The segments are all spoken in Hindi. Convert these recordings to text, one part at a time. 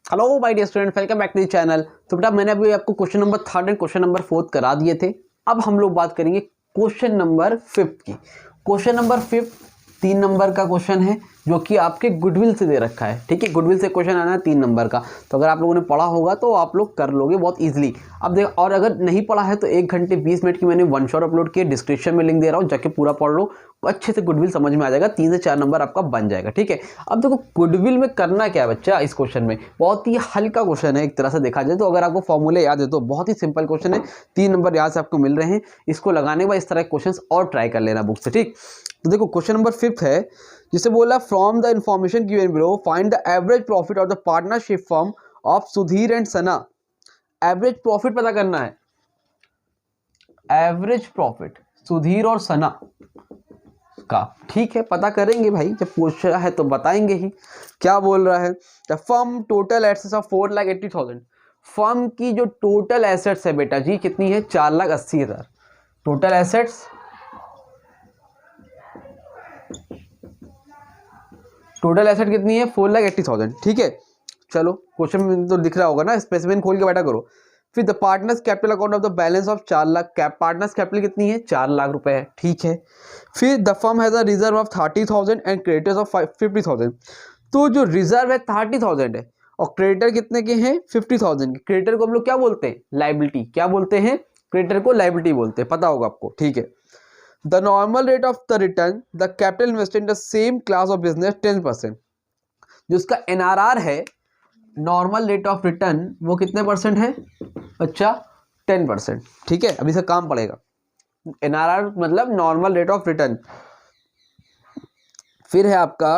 Hello my dear student, welcome back to the channel. तो बेटा मैंने अभी आपको question number 3 and question number 4 करा दिए थे। अब हम लोग बात करेंगे क्वेश्चन नंबर 5 की। क्वेश्चन नंबर 5 3 नंबर का क्वेश्चन है जो कि आपके गुडविल से दे रखा है। ठीक है, गुडविल से क्वेश्चन आना है 3 नंबर का। तो अगर आप लोगों ने पढ़ा होगा तो आप लोग कर लोगे बहुत इजीली। अब देख, और अगर नहीं पढ़ा है तो 1 घंटे 20 मिनट की मैंने वन शॉट अपलोड किया, डिस्क्रिप्शन में लिंक दे रहा हूँ, जाके पूरा पढ़ लो, अच्छे से गुडविल समझ में आ जाएगा। 3 से 4 नंबर आपका बन जाएगा। ठीक है, अब देखो गुडविल में करना क्या है बच्चा। इस क्वेश्चन में बहुत ही हल्का क्वेश्चन है एक तरह से देखा जाए तो। अगर आपको फॉर्मूले याद है तो बहुत ही सिंपल क्वेश्चन है, 3 नंबर यहाँ से आपको मिल रहे हैं। इसको लगाने के बाद इस तरह के क्वेश्चन और ट्राई कर लेना बुक से। ठीक, तो देखो क्वेश्चन नंबर 5 है जिसे बोला from the information given below find the average profit of the partnership firm of Sudhir and Sana. Average profit पता करना है, एवरेज प्रॉफिट सुधीर और सना का। ठीक है, पता करेंगे भाई, जब पूछा है तो बताएंगे ही। क्या बोल रहा है, the firm total assets of 4,80,000। Firm की जो टोटल एसेट्स है बेटा जी कितनी है, 4,80,000 टोटल एसेट्स। टोटल एसेट कितनी है, 4,80,000। ठीक है, चलो क्वेश्चन में तो दिख रहा होगा ना, स्पेसिफिक खोल के बैठा करो। फिर the partners capital account of the balance of 4 lakh. Partners capital कितनी है, 4 लाख रुपए है। ठीक है, फिर the firm has a reserve of 30,000 and creditors of 50,000। तो जो रिजर्व है 30,000 है और क्रेडिटर कितने के हैं, 50,000 के। क्रेडिटर को हम लोग क्या बोलते हैं, लाइबिलिटी। क्या बोलते हैं, क्रेडिटर को लाइबिलिटी बोलते हैं, पता होगा आपको। ठीक है, the normal rate of the return the capital invested in the same class of business 10%। जो उसका एनआरआर है, नॉर्मल रेट ऑफ रिटर्न, वो कितने परसेंट है बच्चा, 10%। ठीक है, अभी से काम पड़ेगा। एनआरआर मतलब नॉर्मल रेट ऑफ रिटर्न। फिर है आपका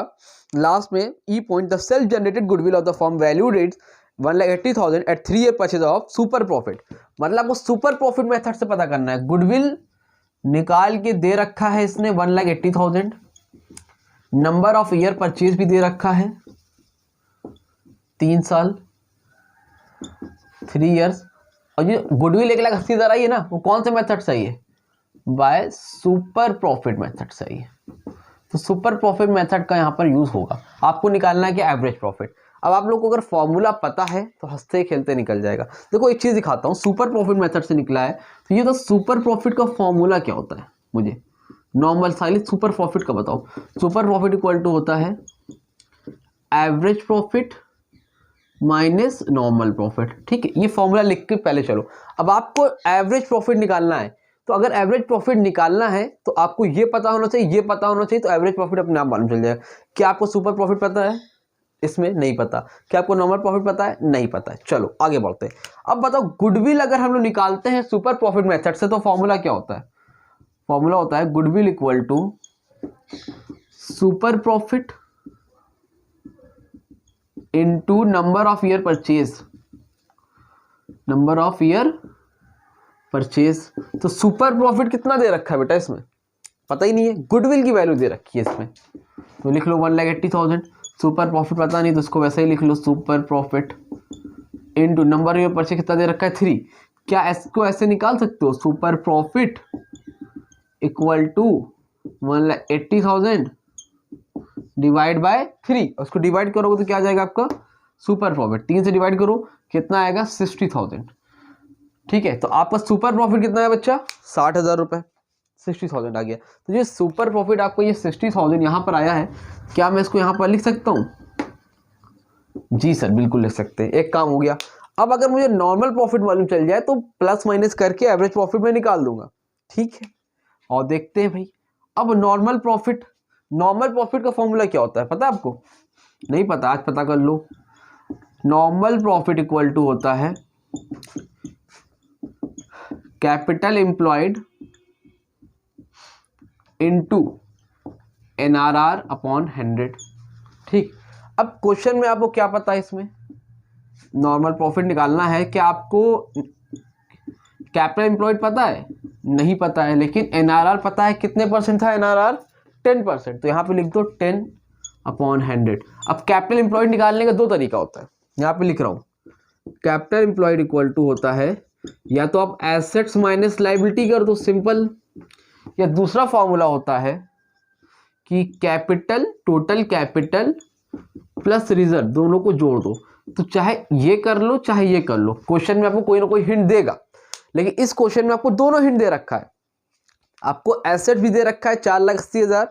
लास्ट में E point, the self generated goodwill of the firm value rate 1,80,000 at 3 year purchase of super profit. मतलब आपको सुपर प्रॉफिट मेथड से पता करना है। गुडविल निकाल के दे रखा है इसने 1,80,000, नंबर ऑफ ईयर परचेज भी दे रखा है 3 साल 3 इयर्स। और ये गुडविल 1,80,000 आई है ना, वो कौन से मेथड सही है, बाय सुपर प्रॉफिट मेथड सही है। तो सुपर प्रॉफिट मेथड का यहाँ पर यूज होगा। आपको निकालना है कि एवरेज प्रॉफिट। अब आप लोग को अगर फॉर्मूला पता है तो हंसते खेलते निकल जाएगा। देखो एक चीज दिखाता हूँ, सुपर प्रॉफिट मेथड से निकला है तो ये तो सुपर प्रॉफिट का फॉर्मूला क्या होता है, मुझे नॉर्मल साइलिस सुपर प्रॉफिट का बताओ। सुपर प्रॉफिट इक्वल टू होता है average profit minus normal profit. ठीक है, ये फॉर्मूला लिख के पहले चलो। अब आपको एवरेज प्रॉफिट निकालना है, तो अगर एवरेज प्रॉफिट निकालना है तो आपको ये पता होना चाहिए, ये पता होना चाहिए, तो एवरेज प्रॉफिट अपने आप मालूम चल जाएगा। क्या आपको सुपर प्रॉफिट पता है, इसमें नहीं पता। क्या आपको नॉर्मल प्रॉफिट पता है, नहीं पता है। चलो आगे बढ़ते हैं। अब बताओ गुडविल अगर हम लोग निकालते हैं सुपर प्रॉफिट मेथड से तो फॉर्मूला क्या होता है, फॉर्मूला होता है goodwill equal to super profit into number of year purchase, number of year purchase. तो सुपर प्रॉफिट कितना दे रखा है बेटा, इसमें पता ही नहीं है। गुडविल की वैल्यू दे रखी है इसमें, तो लिख लो 1,80,000। सुपर प्रॉफिट पता नहीं तो इसको वैसे ही लिख लो, super profit into number of year purchase कितना दे रखा है, 3। क्या इसको ऐसे निकाल सकते हो, super profit equal to 1,80,000 divide by 3। उसको डिवाइड करोगे तो क्या आ जाएगा आपका, सुपर प्रॉफिट 3 से डिवाइड करो कितना आएगा, 60,000। ठीक है, तो आपका सुपर प्रॉफिट कितना है बच्चा, 60,000 रुपए। 60,000 आ गया। तो ये सुपर प्रॉफिट आपको ये 60,000 यहाँ पर आया है। क्या मैं इसको यहाँ पर लिख सकता हूँ, जी सर बिल्कुल लिख सकते हैं। एक काम हो गया। अब अगर मुझे नॉर्मल प्रॉफिट मालूम चल जाए तो प्लस माइनस करके एवरेज प्रॉफिट में निकाल दूंगा। ठीक है, और देखते हैं भाई। अब नॉर्मल प्रॉफिट का फॉर्मूला क्या होता है पता है आपको, नहीं पता, आज पता कर लो। नॉर्मल प्रॉफिट इक्वल टू होता है capital employed into NRR upon 100। ठीक, अब क्वेश्चन में आपको क्या पता है, इसमें नॉर्मल प्रॉफिट निकालना है। क्या आपको कैपिटल एम्प्लॉयड पता है, नहीं पता है, लेकिन एनआरआर पता है। कितने परसेंट था एनआरआर, 10%। तो यहाँ पे लिख दो 10 अपॉन 100। अब कैपिटल एम्प्लॉयड निकालने का 2 तरीका होता है, यहाँ पे लिख रहा हूँ। कैपिटल एम्प्लॉयड इक्वल टू होता है, या तो आप एसेट्स माइनस लायबिलिटी कर दो सिंपल, या दूसरा फॉर्मूला होता है कि capital, total capital plus reserve दोनों को जोड़ दो। तो चाहे ये कर लो चाहे ये कर लो, क्वेश्चन में आपको कोई ना कोई हिंट देगा, लेकिन इस क्वेश्चन में आपको दोनों हिंट दे रखा है। आपको एसेट भी दे रखा है 4,80,000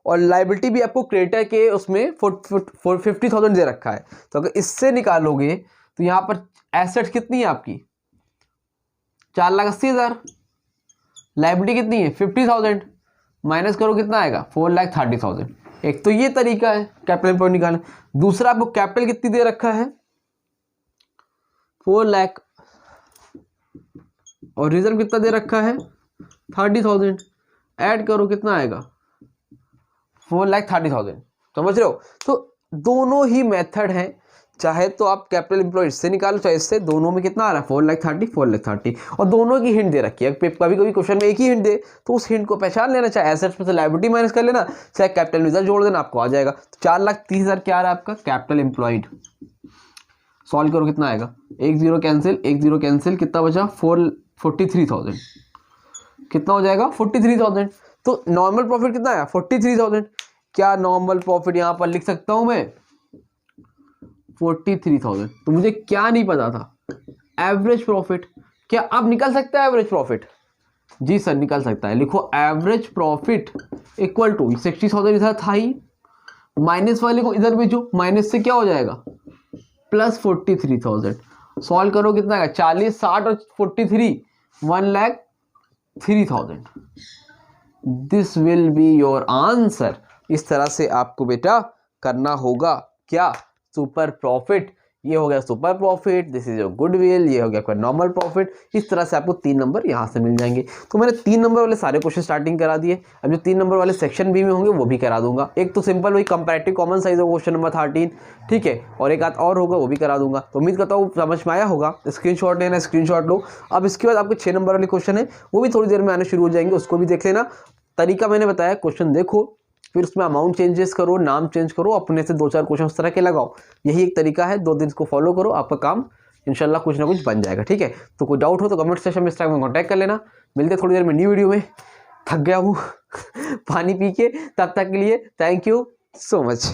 और लाइबिलिटी भी आपको क्रेडिटर के उसमें 50,000 दे रखा है। तो अगर इससे निकालोगे तो यहाँ पर एसेट कितनी है आपकी 4,80,000, लाइबिलिटी कितनी है 50,000, माइनस करो कितना आएगा 4,30,000। एक तो ये तरीका है कैपिटल एम्प्लॉयड निकालना। दूसरा आपको कैपिटल कितनी दे रखा है 4 लाख और रिजर्व कितना दे रखा है 30,000, ऐड करो कितना आएगा 4,30,000। समझ रहे हो? तो दोनों ही मेथड हैं, चाहे तो आप कैपिटल एम्प्लॉयड इससे निकालो चाहे इससे, दोनों में कितना आ रहा है 4,30,000 और दोनों की हिंट दे रखी है। कभी कभी क्वेश्चन में एक ही हिंट दे तो उस हिंट को पहचान लेना, चाहे एसेट्स में से लायबिलिटी माइनस कर लेना, चाहे कैपिटल रिजर्व जोड़ देना, आपको आ जाएगा। तो 4,30,000 क्या आ रहा है आपका कैपिटल एम्प्लॉयड। सॉल्व करो कितना आएगा, 1 0 कैंसिल 1 0 कैंसिल, कितना बचा 43,000, कितना हो जाएगा 43,000। तो नॉर्मल प्रॉफिट कितना आया 43,000। क्या नॉर्मल प्रॉफिट यहां पर लिख सकता हूं मैं 43,000। तो मुझे क्या नहीं पता था एवरेज प्रॉफिट। क्या अब निकल सकता है एवरेज प्रॉफिट? जी सर निकल सकता है। लिखो एवरेज प्रॉफिट इक्वल टू 60,000 इधर था ही, माइनस वाले को इधर भेजो, माइनस से क्या हो जाएगा प्लस 43,000। सॉल्व करो कितना आएगा 40 60 और 43 1,03,000। This will be your answer. इस तरह से आपको बेटा करना होगा क्या सुपर प्रॉफिट। ये हो गया super profit, this is your goodwill, ये हो गया आपका नॉर्मल प्रॉफिट। इस तरह से आपको 3 नंबर यहाँ से मिल जाएंगे। तो मैंने 3 नंबर वाले सारे क्वेश्चन स्टार्टिंग करा दिए। अब जो 3 नंबर वाले सेक्शन बी में होंगे वो भी करा दूंगा। एक तो सिंपल वही कंपैरेटिव कॉमन साइज होगा क्वेश्चन नंबर 13, ठीक है, और एक आध और होगा वो भी करा दूंगा। तो उम्मीद करता हूँ समझ में आया होगा। स्क्रीनशॉट लेना स्क्रीनशॉट लो। अब इसके बाद आपके 6 नंबर वाले क्वेश्चन है वो भी थोड़ी देर में आने शुरू हो जाएंगे, उसको भी देख लेना। तरीका मैंने बताया, क्वेश्चन देखो फिर उसमें अमाउंट चेंजेस करो, नाम चेंज करो, अपने से 2-4 क्वेश्चन उस तरह के लगाओ। यही एक तरीका है, 2 दिन इसको फॉलो करो, आपका काम इंशाल्लाह कुछ ना कुछ बन जाएगा। ठीक है, तो कोई डाउट हो तो कमेंट सेक्शन में इस टाइम में कॉन्टैक्ट कर लेना। मिलते थोड़ी देर में न्यू वीडियो में। थक गया हूँ पानी पी के, तब तक के लिए थैंक यू सो मच।